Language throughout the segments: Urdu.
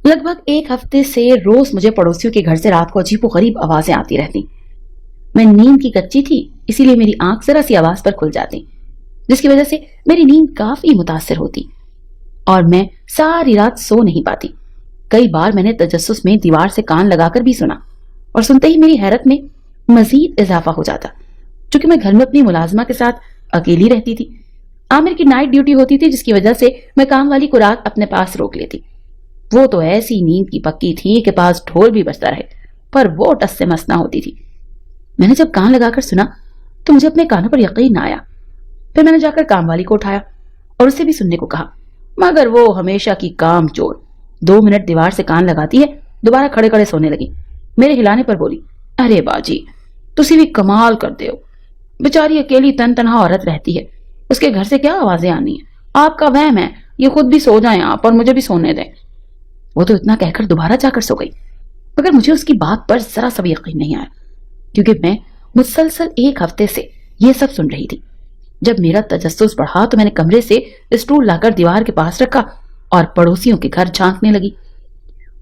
لگ بھگ ایک ہفتے سے روز مجھے پڑوسیوں کے گھر سے رات کو عجیب و غریب آوازیں آتی رہتی. میں نیند کی کچی تھی، اسی لیے میری آنکھ ذرا سی آواز پر کھل جاتی، جس کی وجہ سے میری نیند کافی متاثر ہوتی اور میں ساری رات سو نہیں پاتی. کئی بار میں نے تجسس میں دیوار سے کان لگا کر بھی سنا، اور سنتے ہی میری حیرت میں مزید اضافہ ہو جاتا. چونکہ میں گھر میں اپنی ملازمہ کے ساتھ اکیلی رہتی تھی. عامر کی نائٹ ڈیوٹی ہوتی تھی، جس کی وجہ سے میں کام والی کو رات اپنے پاس روک لیتی. وہ تو ایسی نیند کی پکی تھی کہ پاس ڈھول بھی بجتا رہے، پر وہ ٹس سے مس نہ ہوتی تھی. میں نے جب کان لگا کر سنا تو مجھے اپنے کانوں پر یقین نہ آیا. پھر میں نے جا کر کام والی کو اٹھایا اور اسے بھی سننے کو کہا، مگر وہ ہمیشہ کی کام چور 2 منٹ دیوار سے کان لگاتی ہے، دوبارہ کھڑے کھڑے سونے لگی. میرے ہلانے پر بولی، ارے باجی تسی بھی کمال کر دے ہو، بیچاری اکیلی تن تنہا عورت رہتی ہے، اس کے گھر سے کیا آوازیں آنی ہیں؟ آپ کا وہم ہے، یہ خود بھی سو جائیں آپ اور مجھے بھی سونے دیں. وہ تو اتنا کہہ کر دوبارہ جا کر سو گئی، مگر مجھے اس کی بات پر ذرا سا بھی یقین نہیں آیا، کیونکہ میں مسلسل ایک ہفتے سے یہ سب سن رہی تھی. جب میرا تجسس بڑھا تو میں نے کمرے سے اسٹول لا کر دیوار کے پاس رکھا اور پڑوسیوں کے گھر جھانکنے لگی.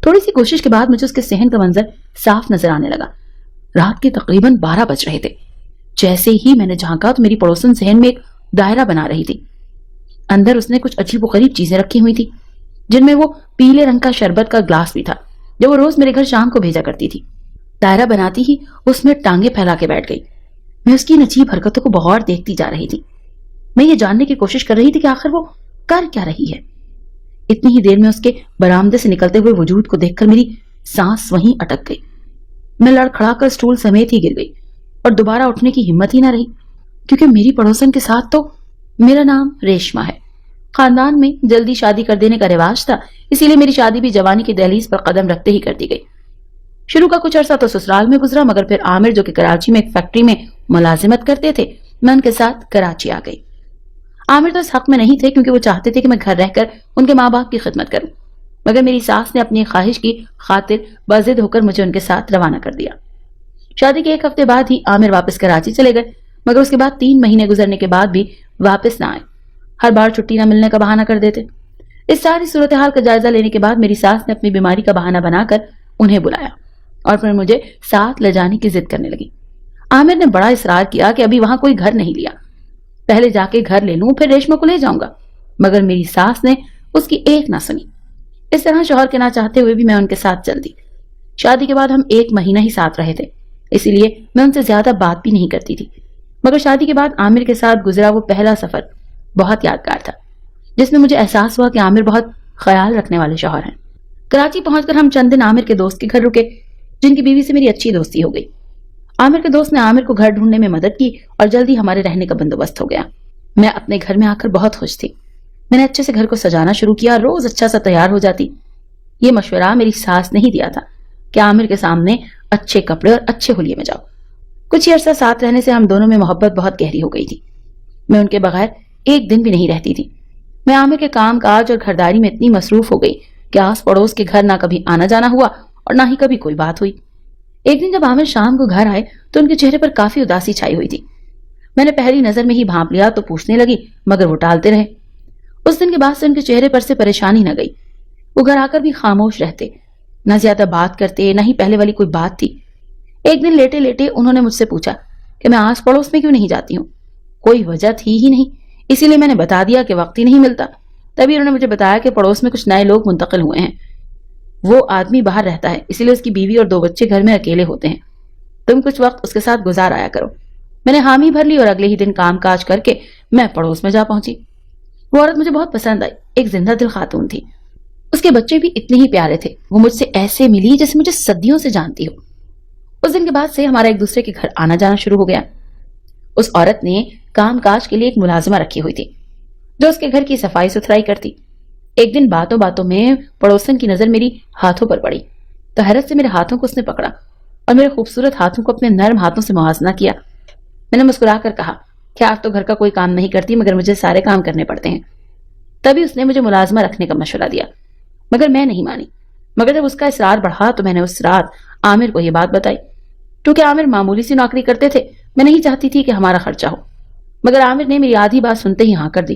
تھوڑی سی کوشش کے بعد مجھے اس کے صحن کا منظر صاف نظر آنے لگا. رات کے تقریباً 12 بج رہے تھے. جیسے ہی میں نے جھانکا تو میری پڑوسن صحن میں ایک دائرہ بنا رہی تھی. اندر اس نے کچھ عجیب و غریب چیزیں رکھی ہوئی تھی، جن میں وہ پیلے رنگ کا شربت کا گلاس بھی تھا جو وہ روز میرے گھر شام کو بھیجا کرتی تھی. دائرہ بناتی ہی اس میں ٹانگیں پھیلا کے بیٹھ گئی. میں اس کی ان عجیب حرکتوں کو بغور دیکھتی جا رہی تھی. میں یہ جاننے کی کوشش کر رہی تھی کہ آخر وہ کر کیا رہی ہے. اتنی ہی دیر میں اس کے برآمدے سے نکلتے ہوئے وجود کو دیکھ کر میری سانس وہیں اٹک گئی. میں لڑکھڑا کر اسٹول سمیت ہی گر گئی اور دوبارہ اٹھنے کی ہمت ہی نہ رہی، کیونکہ میری پڑوسن کے ساتھ تو میرا نام ریشما ہے. خاندان میں جلدی شادی کر دینے کا رواج تھا، اسی لیے میری شادی بھی جوانی کی دہلیز پر قدم رکھتے ہی کر دی گئی. شروع کا کچھ عرصہ تو سسرال میں گزرا، مگر پھر عامر جو کہ کراچی میں ایک فیکٹری میں ملازمت کرتے تھے، میں ان کے ساتھ کراچی آ گئی. عامر تو اس حق میں نہیں تھے کیونکہ وہ چاہتے تھے کہ میں گھر رہ کر ان کے ماں باپ کی خدمت کروں، مگر میری ساس نے اپنی خواہش کی خاطر بضد ہو کر مجھے ان کے ساتھ روانہ کر دیا. شادی کے 1 ہفتے بعد ہی عامر واپس کراچی چلے گئے، مگر اس کے بعد 3 مہینے گزرنے کے بعد بھی واپس نہ آئے. ہر بار چھٹی نہ ملنے کا بہانہ کر دیتے. اس ساری صورتحال کا جائزہ لینے کے بعد میری ساس نے اپنی بیماری کا بہانہ بنا کر انہیں بلایا اور پھر مجھے ساتھ لے جانے کی ضد کرنے لگی. عامر نے بڑا اصرار کیا کہ ابھی وہاں کوئی گھر نہیں لیا، پہلے جا کے گھر لے لوں پھر ریشما کو لے جاؤں گا، مگر میری ساس نے اس کی ایک نہ سنی. اس طرح شوہر کے نہ چاہتے ہوئے بھی میں ان کے ساتھ چل دی. شادی کے بعد ہم 1 مہینہ ہی ساتھ رہے تھے، اسی لیے میں ان سے زیادہ بات بھی نہیں کرتی تھی. مگر شادی کے بعد عامر کے ساتھ گزرا وہ پہلا سفر بہت یادگار تھا، جس میں مجھے احساس ہوا کہ عامر بہت خیال رکھنے والے شوہر ہیں. کراچی پہنچ کر ہم چند دن عامر کے دوست کے گھر رکے، جن کی بیوی سے میری اچھی دوستی ہو گئی. عامر کے دوست نے عامر کو گھر ڈھونڈنے میں مدد کی اور جلدی ہمارے رہنے کا بندوبست ہو گیا. میں اپنے گھر میں آ کر بہت خوش تھی. میں نے اچھے سے گھر کو سجانا شروع کیا، روز اچھا سا تیار ہو جاتی. یہ مشورہ میری ساس نے ہی دیا تھا کہ عامر کے سامنے اچھے کپڑے اور اچھے حلیے میں جاؤ. کچھ ہی عرصہ ساتھ رہنے سے ہم دونوں میں محبت بہت گہری ہو گئی تھی. میں ان کے بغیر ایک دن بھی نہیں رہتی تھی. میں عامر کے کام کاج اور گھرداری میں اتنی مصروف ہو گئی کہ آس پڑوس کے گھر نہ کبھی آنا جانا ہوا اور نہ ہی کبھی کوئی بات ہوئی. ایک دن جب عامر شام کو گھر آئے تو ان کے چہرے پر کافی اداسی چھائی ہوئی تھی. میں نے پہلی نظر میں ہی بھانپ لیا تو پوچھنے لگی، مگر وہ ٹالتے رہے. اس دن کے بعد سے ان کے چہرے پر سے پریشانی نہ گئی. وہ گھر آ کر بھی خاموش رہتے، نہ زیادہ بات کرتے نہ ہی پہلے والی کوئی بات تھی. ایک دن لیٹے لیٹے انہوں نے مجھ سے پوچھا کہ میں آس پڑوس میں کیوں نہیں جاتی ہوں. کوئی وجہ تھی ہی نہیں، اسی لیے میں نے بتا دیا کہ وقت ہی نہیں ملتا. تبھی انہوں نے مجھے بتایا کہ پڑوس میں کچھ نئے لوگ منتقل ہوئے ہیں. وہ آدمی باہر رہتا ہے، اسی لیے اس کی بیوی اور 2 بچے گھر میں اکیلے ہوتے ہیں. تم کچھ وقت اس کے ساتھ گزار آیا کرو. میں نے حامی بھر لی اور اگلے ہی دن کام کاج کر کے میں پڑوس میں جا پہنچی. وہ عورت مجھے بہت پسند آئی. ایک زندہ دل خاتون تھی. اس کے بچے بھی اتنے ہی پیارے تھے. وہ مجھ سے ایسے ملی جیسے مجھے صدیوں سے جانتی ہو. اس دن کے بعد سے ہمارا ایک دوسرے کے گھر آنا جانا شروع ہو گیا. اس عورت نے کام کاج کے لیے ایک ملازمہ رکھی ہوئی تھی جو اس کے گھر کی صفائی ستھرائی کرتی. ایک دن باتوں باتوں میں پڑوسن کی نظر میری ہاتھوں پر پڑی تو حیرت سے میرے ہاتھوں کو اس نے پکڑا اور میرے خوبصورت ہاتھوں کو اپنے نرم ہاتھوں سے موازنہ کیا. میں نے مسکرا کر کہا کہ آپ تو گھر کا کوئی کام نہیں کرتی، مگر مجھے سارے کام کرنے پڑتے ہیں. تبھی اس نے مجھے ملازمہ رکھنے کا مشورہ دیا، مگر میں نہیں مانی. مگر جب اس کا اصرار بڑھا تو میں نے اس رات عامر کو یہ بات بتائی. کیونکہ عامر معمولی سی نوکری کرتے تھے، میں نہیں چاہتی تھی کہ ہمارا خرچہ ہو، مگر عامر نے میری آدھی بات سنتے ہی ہاں کر دی.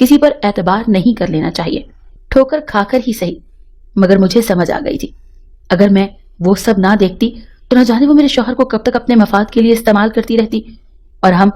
کسی پر اعتبار نہیں کر لینا چاہیے، ٹھوکر کھا کر ہی صحیح، مگر مجھے سمجھ آ گئی تھی اگر میں وہ سب نہ دیکھتی تو نہ جانے وہ میرے شوہر کو کب تک اپنے مفاد کے لیے استعمال کرتی رہتی اور ہم